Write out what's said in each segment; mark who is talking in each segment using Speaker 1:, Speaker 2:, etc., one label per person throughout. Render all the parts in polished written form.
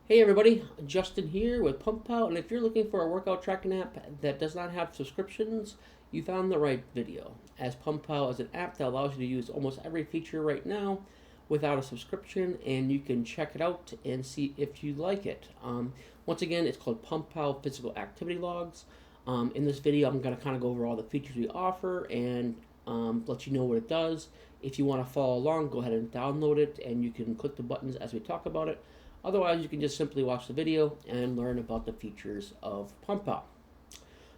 Speaker 1: Hey everybody, Justin here with PumpPal, and if you're looking for a workout tracking app that does not have subscriptions, you found the right video, as PumpPal is an app that allows you to use almost every feature right now without a subscription, and you can check it out and see if you like it. Once again, it's called PumpPal Physical Activity Logs. In this video, I'm going to kind of go over all the features we offer and let you know what it does. If you want to follow along, go ahead and download it, and you can click the buttons as we talk about it. Otherwise, you can just simply watch the video and learn about the features of PumpPal.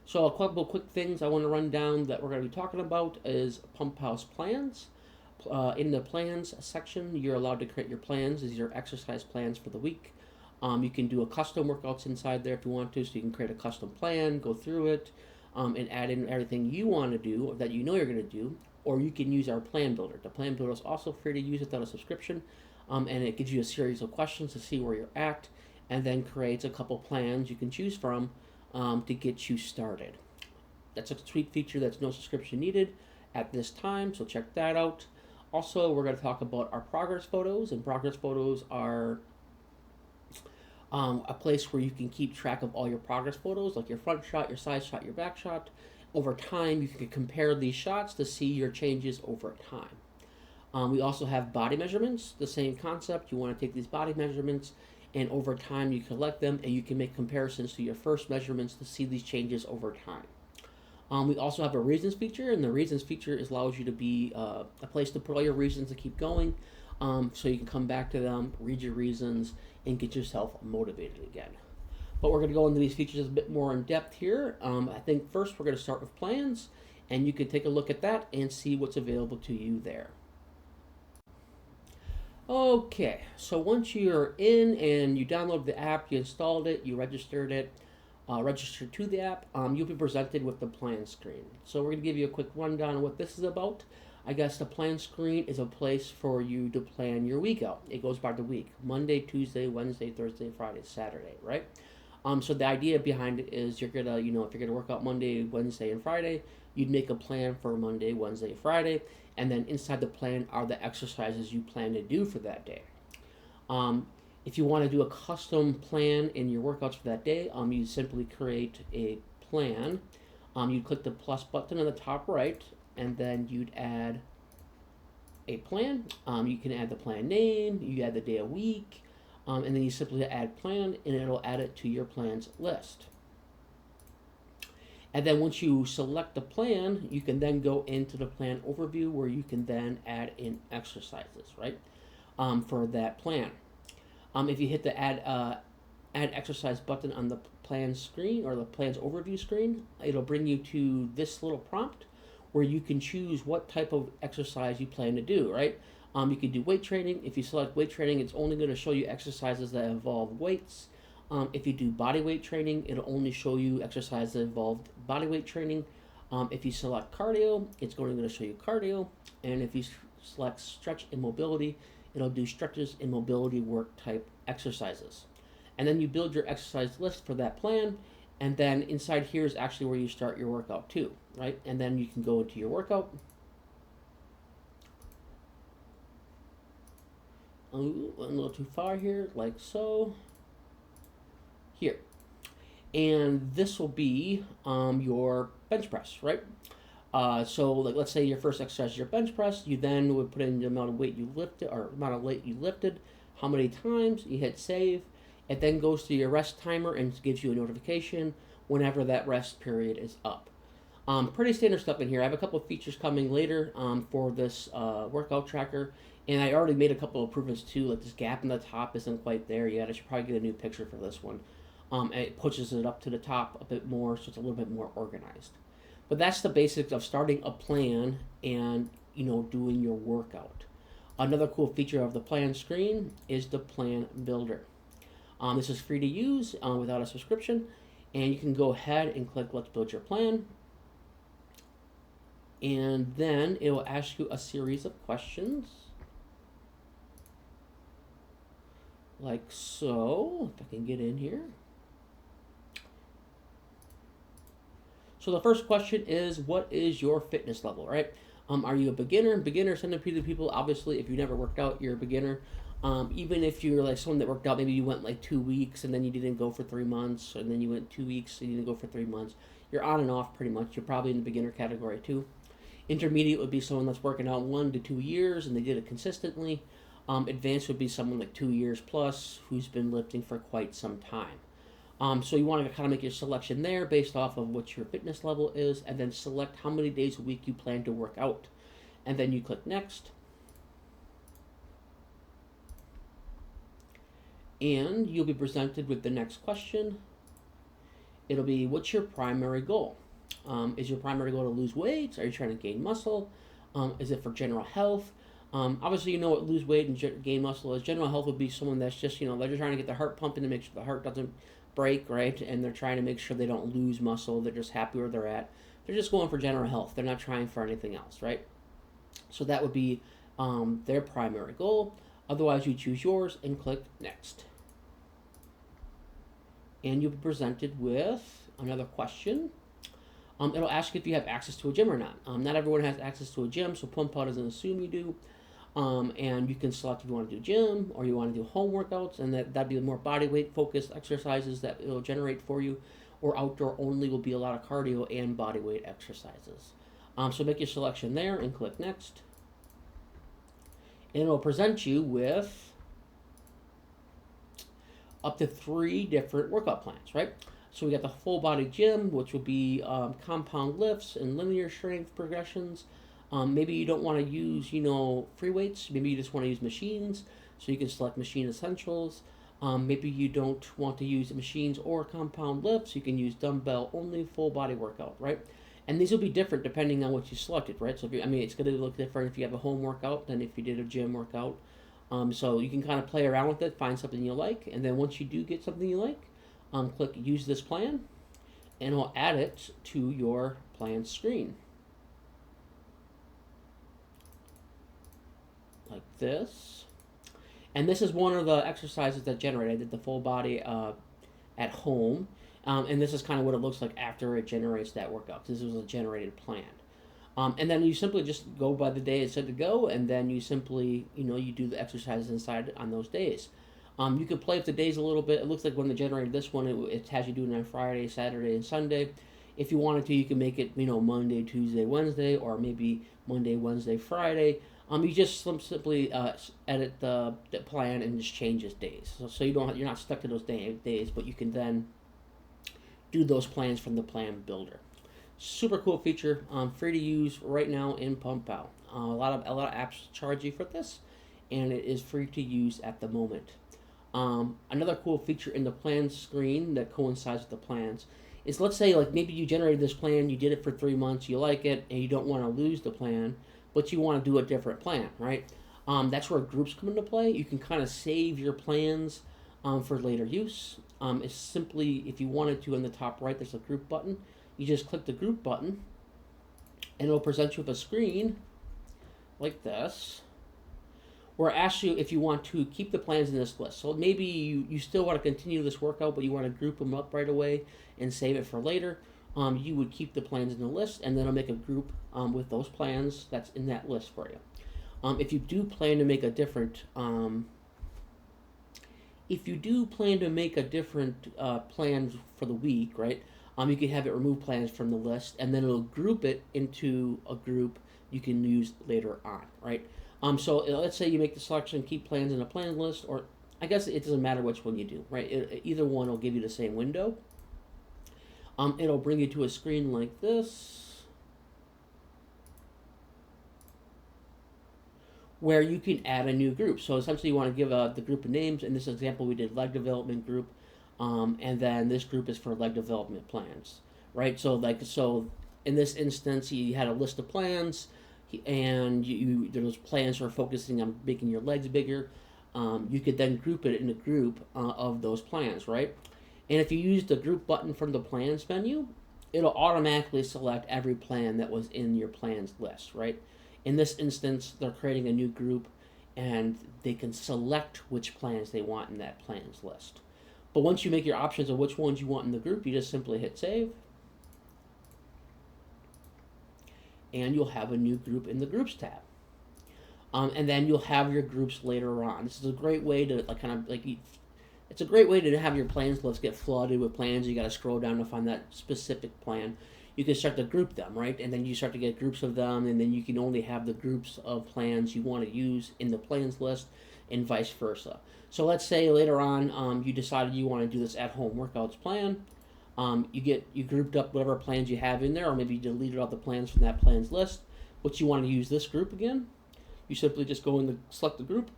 Speaker 1: So a couple quick things I want to run down that we're going to be talking about is PumpPal's plans. In the plans section, you're allowed to create your plans. These are exercise plans for the week. You can do a custom workouts inside there if you want to, so you can create a custom plan, go through it, and add in everything you want to do or that you know you're going to do. Or you can use our plan builder. The plan builder is also free to use without a subscription. And it gives you a series of questions to see where you're at, and then creates a couple plans you can choose from to get you started. That's a sweet feature that's no subscription needed at this time, so check that out. Also, we're going to talk about our progress photos, and progress photos are a place where you can keep track of all your progress photos, like your front shot, your side shot, your back shot. Over time, you can compare these shots to see your changes over time. We also have body measurements, the same concept. You want to take these body measurements, and over time you collect them, and you can make comparisons to your first measurements to see these changes over time. We also have a reasons feature, and the reasons feature allows you to be a place to put all your reasons to keep going, so you can come back to them, read your reasons, and get yourself motivated again. But we're going to go into these features a bit more in depth here. I think first we're going to start with plans, and you can take a look at that and see what's available to you there. Okay, so once you're in and you download the app, you installed it, you registered to the app, you'll be presented with the plan screen. So we're going to give you a quick rundown of what this is about. I guess the plan screen is a place for you to plan your week out. It goes by the week: Monday, Tuesday, Wednesday, Thursday, Friday, Saturday, right? So the idea behind it is you're gonna, if you're gonna work out Monday, Wednesday, and Friday, you'd make a plan for Monday, Wednesday, Friday, and then inside the plan are the exercises you plan to do for that day. If you want to do a custom plan in your workouts for that day, you simply create a plan. You'd click the plus button on the top right, and then you'd add a plan. You can add the plan name, you add the day of week, and then you simply add plan, and it'll add it to your plans list. And then once you select the plan, you can then go into the plan overview where you can then add in exercises, right, for that plan. If you hit the add exercise button on the plan screen or the plan's overview screen, it'll bring you to this little prompt where you can choose what type of exercise you plan to do, right? You can do weight training. If you select weight training, it's only going to show you exercises that involve weights. If you do body weight training, it'll only show you exercises that involve body weight training. If you select cardio, it's going to show you cardio. And if you select stretch and mobility, it'll do stretches and mobility work type exercises. And then you build your exercise list for that plan. And then inside here is actually where you start your workout too, right? And then you can go into your workout. Ooh, a little too far here, like so. Here. And this will be your bench press, right? So like, let's say your first exercise is your bench press. You then would put in the amount of weight you lifted, or amount of weight you lifted, how many times, you hit save. It then goes to your rest timer and gives you a notification whenever that rest period is up. Pretty standard stuff in here. I have a couple of features coming later for this workout tracker, and I already made a couple of improvements too. Like this gap in the top isn't quite there yet. I should probably get a new picture for this one. And it pushes it up to the top a bit more, so it's a little bit more organized. But that's the basics of starting a plan and doing your workout. Another cool feature of the plan screen is the plan builder. This is free to use without a subscription, and you can go ahead and click Let's Build Your Plan. And then it will ask you a series of questions, like so. If I can get in here. So the first question is, what is your fitness level, right? Are you a beginner? Beginners tend to be the people, obviously, if you never worked out, you're a beginner. Even if you're like someone that worked out, maybe you went like 2 weeks and then you didn't go for 3 months, and then you went 2 weeks and you didn't go for 3 months. You're on and off pretty much. You're probably in the beginner category too. Intermediate would be someone that's working out 1 to 2 years and they did it consistently. Advanced would be someone like 2 years plus who's been lifting for quite some time. So you want to kind of make your selection there based off of what your fitness level is, and then select how many days a week you plan to work out. And then you click next. And you'll be presented with the next question. It'll be, what's your primary goal? Is your primary goal to lose weight? Are you trying to gain muscle? Is it for general health? Obviously, you know what lose weight and gain muscle is. General health would be someone that's just, they're just trying to get their heart pumping to make sure the heart doesn't break, right? And they're trying to make sure they don't lose muscle. They're just happy where they're at. They're just going for general health. They're not trying for anything else, right? So that would be their primary goal. Otherwise, you choose yours and click next. And you'll be presented with another question. It'll ask you if you have access to a gym or not. Not everyone has access to a gym, so PumpPal doesn't assume you do. And you can select if you want to do gym or you want to do home workouts, and that'd be more body weight focused exercises that it'll generate for you, or outdoor only will be a lot of cardio and body weight exercises. So make your selection there and click next. And it'll present you with up to 3 different workout plans, right? So we got the full body gym, which will be compound lifts and linear strength progressions. Maybe you don't want to use, free weights. Maybe you just want to use machines. So you can select machine essentials. Maybe you don't want to use machines or compound lifts. You can use dumbbell only full body workout, right? And these will be different depending on what you selected, right? So it's going to look different if you have a home workout than if you did a gym workout. So you can kind of play around with it, find something you like, and then once you do get something you like, click use this plan, and it'll add it to your plan screen. Like this. And this is one of the exercises that generated. I did the full body at home. And this is kind of what it looks like after it generates that workout. This was a generated plan. And then you simply just go by the day it said to go, and then you simply, you do the exercises inside on those days. You can play with the days a little bit. It looks like when they generated this one, it has you doing it on Friday, Saturday, and Sunday. If you wanted to, you can make it, Monday, Tuesday, Wednesday, or maybe Monday, Wednesday, Friday. You just simply edit the plan and just change its days. So you're not stuck to those days, but you can then do those plans from the plan builder. Super cool feature, free to use right now in PumpPal. A lot of apps charge you for this, and it is free to use at the moment. Another cool feature in the plan screen that coincides with the plans is, let's say maybe you generated this plan, you did it for 3 months, you like it, and you don't want to lose the plan, but you want to do a different plan, right? That's where groups come into play. You can kind of save your plans for later use. It's simply, if you wanted to, in the top right, there's a group button. You just click the group button, and it'll present you with a screen like this, where it asks you if you want to keep the plans in this list. So maybe you still want to continue this workout, but you want to group them up right away and save it for later. You would keep the plans in the list, and then it'll make a group with those plans that's in that list for you. If you do plan to make a different plan for the week, right? You can have it remove plans from the list, and then it'll group it into a group you can use later on, right? So let's say you make the selection, keep plans in a plan list, or I guess it doesn't matter which one you do, right? Either one will give you the same window. It'll bring you to a screen like this, where you can add a new group. So essentially you want to give the group of names. In this example, we did leg development group, and then this group is for leg development plans, right? So in this instance, you had a list of plans, and those plans are focusing on making your legs bigger. You could then group it in a group of those plans, right? And if you use the group button from the plans menu, it'll automatically select every plan that was in your plans list, right? In this instance, they're creating a new group, and they can select which plans they want in that plans list. But once you make your options of which ones you want in the group, you just simply hit save, and you'll have a new group in the Groups tab. And then you'll have your groups later on. This is a great way to it's a great way to have your plans list get flooded with plans. You got to scroll down to find that specific plan. You can start to group them, right? And then you start to get groups of them, and then you can only have the groups of plans you want to use in the plans list, and vice versa. So let's say later on you decided you want to do this at-home workouts plan. You grouped up whatever plans you have in there, or maybe you deleted all the plans from that plans list. But you want to use this group again. You simply just go in the select the group,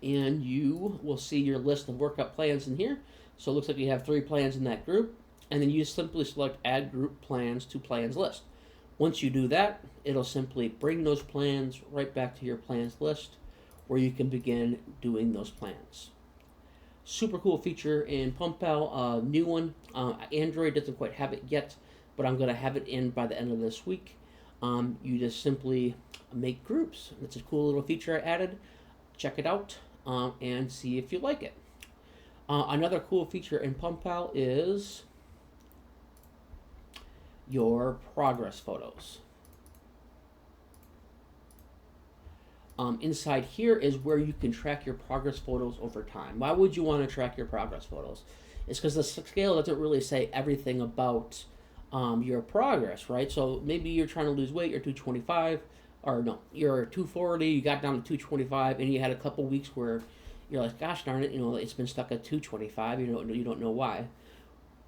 Speaker 1: and you will see your list of workout plans in here. So it looks like you have 3 plans in that group, and then you simply select add group plans to plans list. Once you do that, it'll simply bring those plans right back to your plans list where you can begin doing those plans. Super cool feature in PumpPal, new one. Android doesn't quite have it yet, but I'm going to have it in by the end of this week. You just simply make groups. It's a cool little feature I added. Check it out and see if you like it. Another cool feature in PumpPal is your progress photos. Inside here is where you can track your progress photos over time. Why would you want to track your progress photos? It's because the scale doesn't really say everything about your progress, right? So maybe you're trying to lose weight, you're 225, or no, you're 240, you got down to 225, and you had a couple weeks where you're like, gosh darn it, it's been stuck at 225, you don't know why.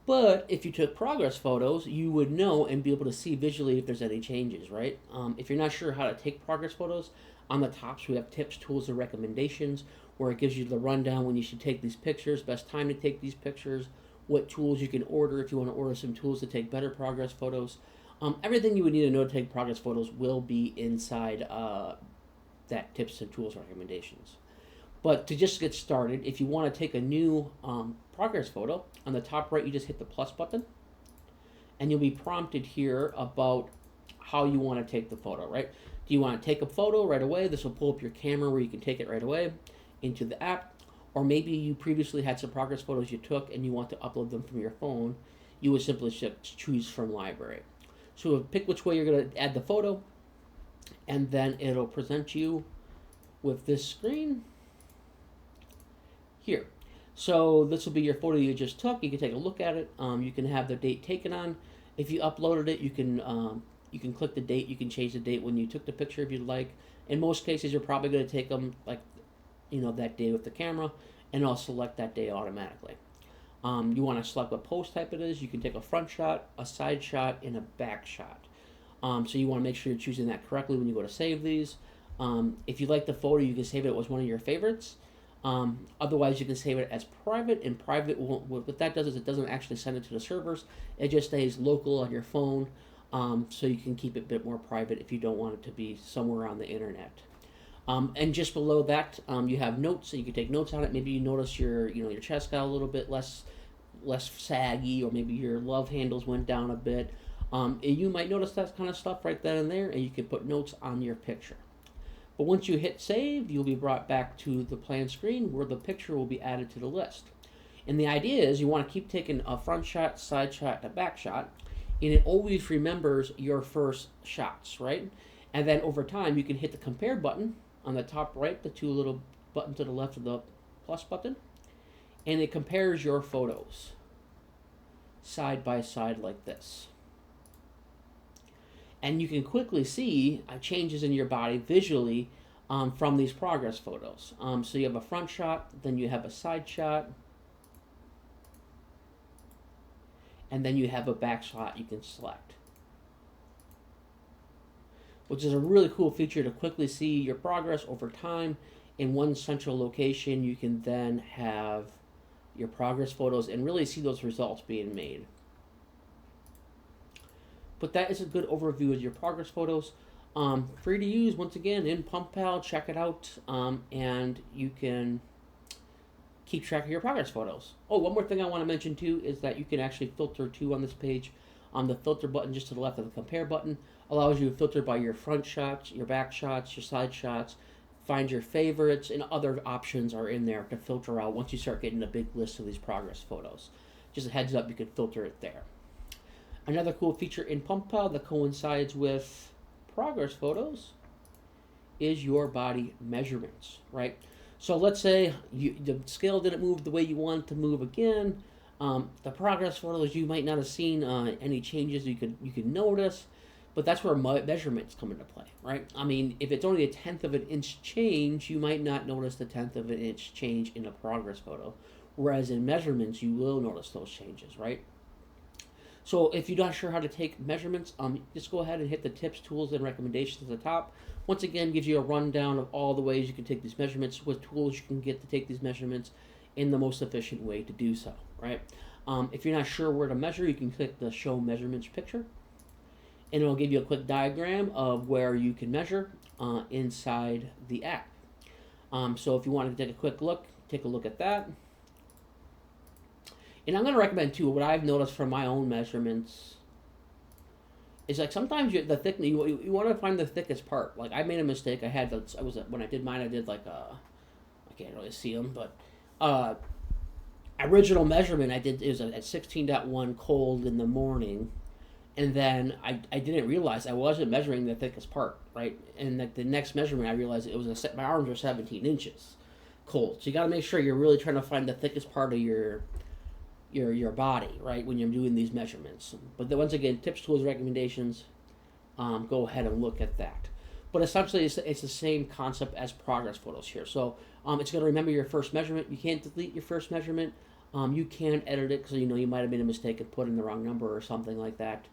Speaker 1: But if you took progress photos, you would know and be able to see visually if there's any changes, right? If you're not sure how to take progress photos, on the tops we have tips, tools, and recommendations where it gives you the rundown when you should take these pictures, best time to take these pictures, what tools you can order if you want to order some tools to take better progress photos. Everything you would need to know to take progress photos will be inside that tips and tools recommendations. But to just get started, if you want to take a new progress photo, on the top right you just hit the plus button, and you'll be prompted here about how you want to take the photo, right? Do you want to take a photo right away? This will pull up your camera where you can take it right away into the app. Or maybe you previously had some progress photos you took and you want to upload them from your phone. You would simply choose from library. So pick which way you're going to add the photo, and then it'll present you with this screen here. So this will be your photo you just took. You can take a look at it. You can have the date taken on. If you uploaded it, you can click the date. You can change the date when you took the picture if you'd like. In most cases, you're probably going to take them that day with the camera, and I'll select that day automatically. You want to select what post type it is. You can take a front shot, a side shot, and a back shot. So you want to make sure you're choosing that correctly when you go to save these. If you like the photo, you can save it as one of your favorites. Otherwise, you can save it as private, and private what that does is it doesn't actually send it to the servers. It just stays local on your phone, so you can keep it a bit more private if you don't want it to be somewhere on the internet. And just below that, you have notes, so you can take notes on it. Maybe you notice your chest got a little bit less saggy, or maybe your love handles went down a bit. You might notice that kind of stuff right then and there, and you can put notes on your picture. But once you hit save, you'll be brought back to the plan screen where the picture will be added to the list. And the idea is you want to keep taking a front shot, side shot, and a back shot, and it always remembers your first shots, right? And then over time, you can hit the compare button on the top right, the 2 little buttons to the left of the plus button, and it compares your photos side by side like this. And you can quickly see changes in your body visually from these progress photos. So you have a front shot, then you have a side shot, and then you have a back shot you can select, which is a really cool feature to quickly see your progress over time in one central location. You can then have your progress photos and really see those results being made. But that is a good overview of your progress photos. Free to use, once again, in PumpPal. Check it out, and you can keep track of your progress photos. Oh, one more thing I want to mention too is that you can actually filter too on this page. The filter button just to the left of the compare button allows you to filter by your front shots, your back shots, your side shots, find your favorites, and other options are in there to filter out once you start getting a big list of these progress photos. Just a heads up, you can filter it there. Another cool feature in PumpPal that coincides with progress photos is your body measurements, right? So let's say the scale didn't move the way you want it to move again. The progress photos, you might not have seen any changes you could notice, but that's where measurements come into play, right? I mean, if it's only a 1/10 of an inch change, you might not notice the 1/10 of an inch change in a progress photo, whereas in measurements, you will notice those changes, right? So if you're not sure how to take measurements, just go ahead and hit the tips, tools, and recommendations at the top. Once again, gives you a rundown of all the ways you can take these measurements, what tools you can get to take these measurements in the most efficient way to do so, right? If you're not sure where to measure, you can click the Show Measurements picture, and it'll give you a quick diagram of where you can measure inside the app. So if you want to take a quick look, take a look at that. And I'm going to recommend too, what I've noticed from my own measurements is like sometimes the thickness, you want to find the thickest part. Like I made a mistake. When I did mine, I did like I can't really see them, but original measurement it was at 16.1 cold in the morning, and then I didn't realize I wasn't measuring the thickest part, right? And like the next measurement, I realized it was my arms are 17 inches cold. So you got to make sure you're really trying to find the thickest part of your body, right, when you're doing these measurements. But then once again, tips, tools, recommendations, go ahead and look at that. But essentially, it's the same concept as progress photos here. So it's going to remember your first measurement. You can't delete your first measurement. You can edit it because you might have made a mistake and put in the wrong number or something like that.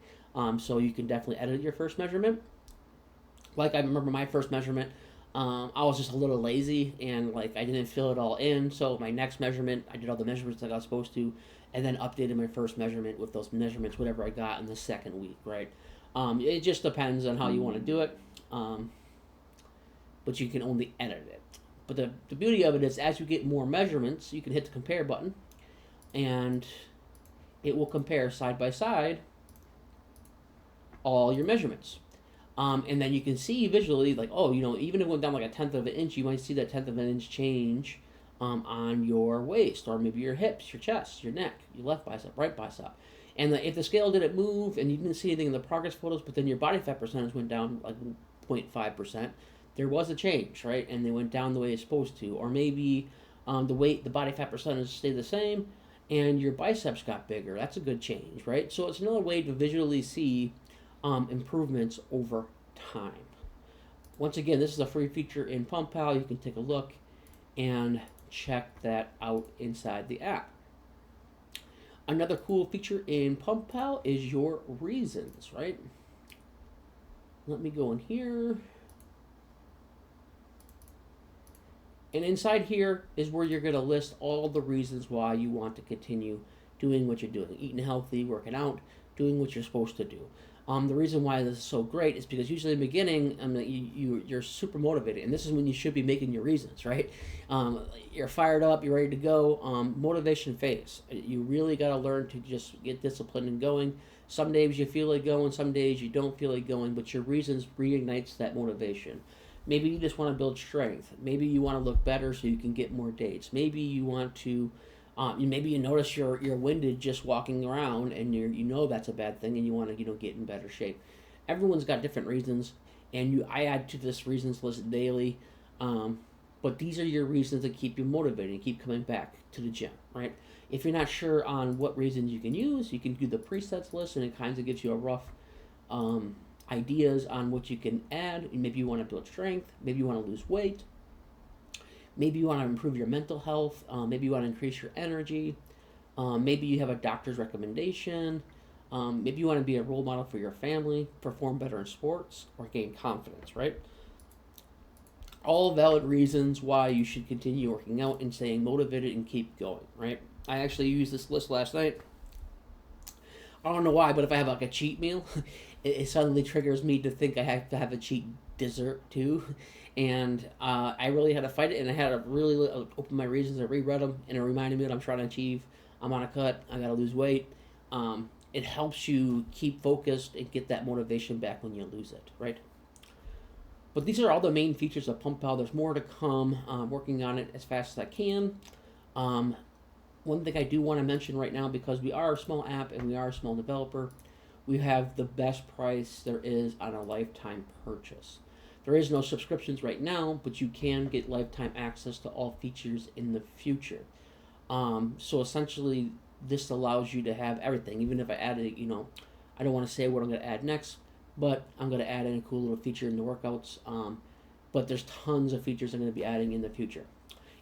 Speaker 1: So you can definitely edit your first measurement. Like I remember my first measurement, I was just a little lazy and like I didn't fill it all in. So my next measurement, I did all the measurements like I was supposed to, and then updated my first measurement with those measurements, whatever I got in the second week, right? It just depends on how you want to do it, but you can only edit it. But the beauty of it is as you get more measurements, you can hit the compare button, and it will compare side by side all your measurements. And then you can see visually, like, even if it went down like a 1/10 of an inch, you might see that 1/10 of an inch change on your waist, or maybe your hips, your chest, your neck, your left bicep, right bicep. And if the scale didn't move and you didn't see anything in the progress photos, but then your body fat percentage went down like 0.5%, there was a change, right? And they went down the way it's supposed to. Or maybe the body fat percentage stayed the same and your biceps got bigger. That's a good change, right? So it's another way to visually see improvements over time. Once again, this is a free feature in PumpPal. You can take a look and check that out inside the app. Another cool feature in PumpPal is your reasons, right? Let me go in here. And inside here is where you're going to list all the reasons why you want to continue doing what you're doing. Eating healthy, working out, doing what you're supposed to do. The reason why this is so great is because usually in the beginning, you're super motivated, and this is when you should be making your reasons, right? You're fired up, you're ready to go. Motivation phase. You really got to learn to just get disciplined and going. Some days you feel like going, some days you don't feel like going, but your reasons reignites that motivation. Maybe you just want to build strength. Maybe you want to look better so you can get more dates. Maybe you want to maybe you notice you're winded just walking around, and that's a bad thing, and you want to get in better shape. Everyone's got different reasons, and I add to this reasons list daily. But these are your reasons that keep you motivated and keep coming back to the gym, right? If you're not sure on what reasons you can use, you can do the presets list, and it kind of gives you a rough ideas on what you can add. Maybe you want to build strength. Maybe you want to lose weight. Maybe you want to improve your mental health. Maybe you want to increase your energy. Maybe you have a doctor's recommendation. Maybe you want to be a role model for your family, perform better in sports, or gain confidence, right? All valid reasons why you should continue working out and staying motivated and keep going, right? I actually used this list last night. I don't know why, but if I have like a cheat meal, it suddenly triggers me to think I have to have a cheat dessert too. And I really had to fight it, and I had to really open my reasons. I reread them, and it reminded me what I'm trying to achieve. I'm on a cut. I got to lose weight. It helps you keep focused and get that motivation back when you lose it, right? But these are all the main features of PumpPal. There's more to come. Working on it as fast as I can. One thing I do want to mention right now, because we are a small app and we are a small developer, we have the best price there is on a lifetime purchase. There is no subscriptions right now, but you can get lifetime access to all features in the future. So essentially, this allows you to have everything. Even if I added, I don't want to say what I'm going to add next, but I'm going to add in a cool little feature in the workouts. But there's tons of features I'm going to be adding in the future.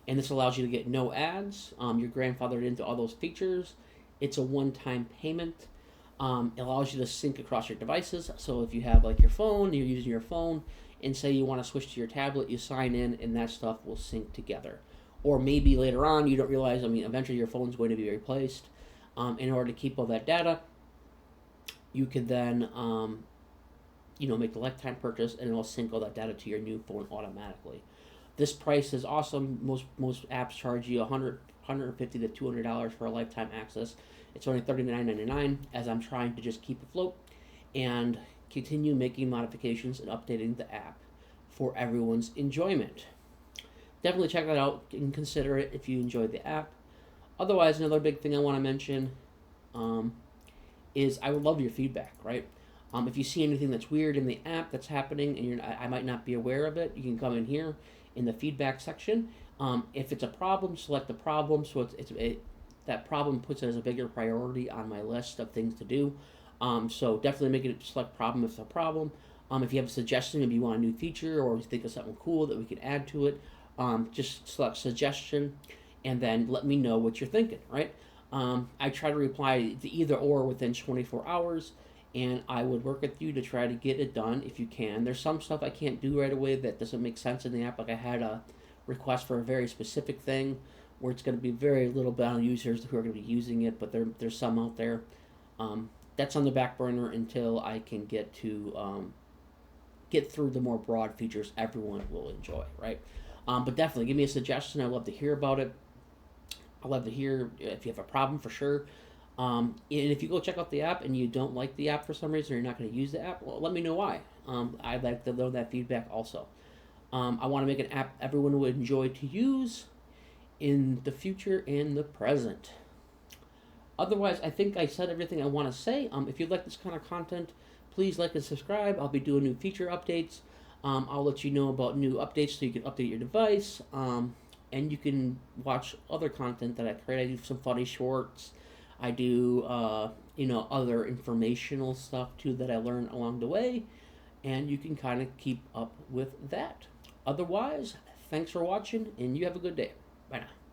Speaker 1: And this allows you to get no ads. You're grandfathered into all those features. It's a one-time payment. It allows you to sync across your devices. So if you have like your phone, you're using your phone, and say you want to switch to your tablet, you sign in, and that stuff will sync together. Or maybe later on, you don't realize, eventually your phone's going to be replaced. In order to keep all that data, you can then, make the lifetime purchase, and it'll sync all that data to your new phone automatically. This price is awesome. Most apps charge you $150 to $200 for a lifetime access. It's only $39.99, as I'm trying to just keep afloat and continue making modifications and updating the app for everyone's enjoyment. Definitely check that out and consider it if you enjoy the app. Otherwise, another big thing I want to mention is I would love your feedback, right? If you see anything that's weird in the app that's happening and I might not be aware of it, you can come in here in the feedback section. If it's a problem, select the problem, so that problem puts it as a bigger priority on my list of things to do. So definitely make it select problem if it's a problem. If you have a suggestion, maybe you want a new feature or you think of something cool that we can add to it, just select suggestion and then let me know what you're thinking, right? I try to reply to either or within 24 hours, and I would work with you to try to get it done if you can. There's some stuff I can't do right away that doesn't make sense in the app. Like I had a request for a very specific thing where it's going to be very little amount of users who are going to be using it, but there's some out there. That's on the back burner until I can get through the more broad features everyone will enjoy, right? But definitely give me a suggestion. I'd love to hear about it. I'd love to hear if you have a problem for sure. And if you go check out the app and you don't like the app for some reason or you're not going to use the app, well, let me know why. I'd like to know that feedback also. I want to make an app everyone would enjoy to use in the future and the present. Otherwise, I think I said everything I want to say. If you like this kind of content, please like and subscribe. I'll be doing new feature updates. I'll let you know about new updates so you can update your device. And you can watch other content that I create. I do some funny shorts. I do, other informational stuff too that I learn along the way. And you can kind of keep up with that. Otherwise, thanks for watching and you have a good day. Bye now.